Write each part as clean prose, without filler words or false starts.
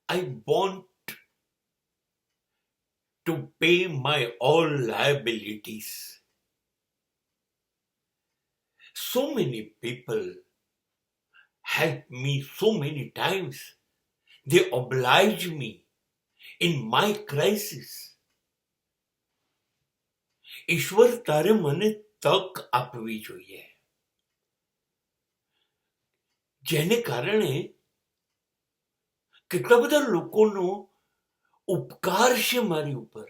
I want to pay my all liabilities. So many people help me so many times. They oblige me in my crisis. ઈશ્વર તારે મને તક આપવી જોઈએ, જેને કારણે કેટલા બધા લોકોનો ઉપકાર છે મારી ઉપર.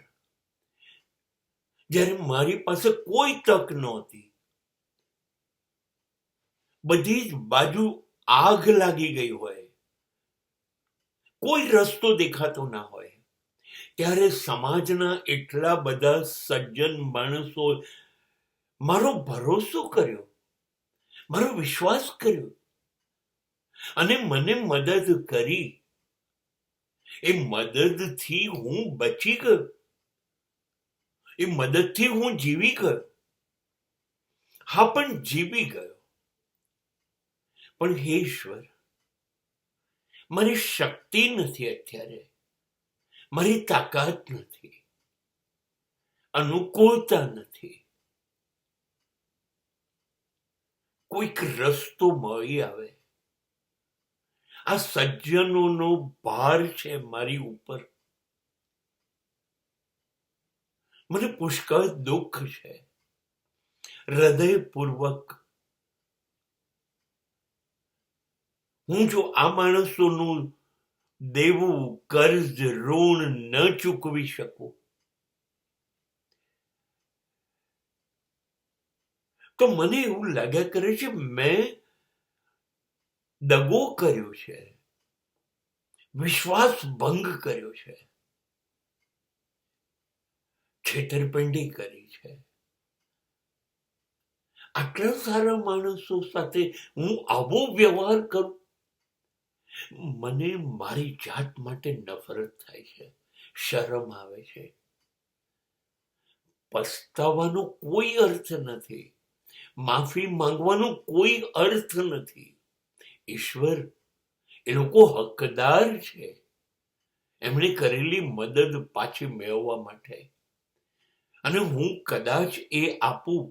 જ્યારે મારી પાસે કોઈ તક નહોતી, બધી જ બાજુ આગ લાગી ગઈ હોય, કોઈ રસ્તો દેખાતો ના હોય, ત્યારે સમાજના એટલા બધા સજ્જન માણસો મારો ભરોસો કર્યો, મારો વિશ્વાસ કર્યો અને મને મદદ કરી. એ મદદથી હું બચી ગયો, એ મદદથી હું જીવી ગયો. હા, પણ જીવી ગયો. પણ હે ઈશ્વર, મારી શક્તિ નથી અત્યારે, મારી તાકાત નથી, અનુકૂળતા નથી. કોઈક રસ્તો મળી આવે. આ સજ્જનોનો ભાર છે મારી ઉપર. મને પુષ્કળ દુઃખ છે. હૃદયપૂર્વક હું જો આ માણસોનું દેવું, કર્જ, ઋણ ન ચૂકવી શકું તો મને એવું લાગ્યા કરે છે મેં દગો કર્યો છે, વિશ્વાસ ભંગ કર્યો છે, છેતરપિંડી કરી છે. આટલા સારા માણસો સાથે હું આવો વ્યવહાર કરું, મને મારી જાત માટે નફરત થાય છે, શરમ આવે છે. પસ્તાવાનો કોઈ અર્થ નથી, માફી માંગવાનો કોઈ અર્થ નથી. ઈશ્વર, એ લોકો હકદાર છે એમણે કરેલી મદદ પાછી મેળવવા માટે. અને હું કદાચ એ આપું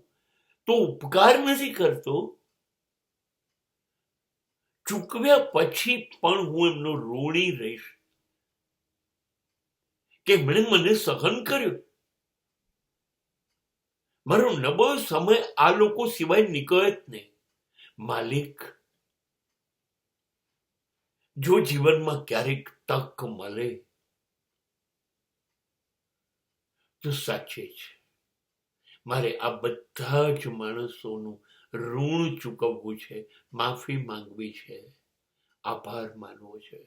તો ઉપકાર નથી કરતો, ચૂકવ્યા પછી પણ હું એમનો ઋણી રહીશ કે એમણે મને સહન કર્યું. મારો નબળો સમય આ લોકો સિવાય નીકળે જ નહીં. માલિક, જો જીવનમાં ક્યારેક તક મળે તો સાચે જ મારે આ બધા જ માણસોનું ઋણ ચૂકવવું છે, માફી માંગવી છે, આભાર માનવો છે.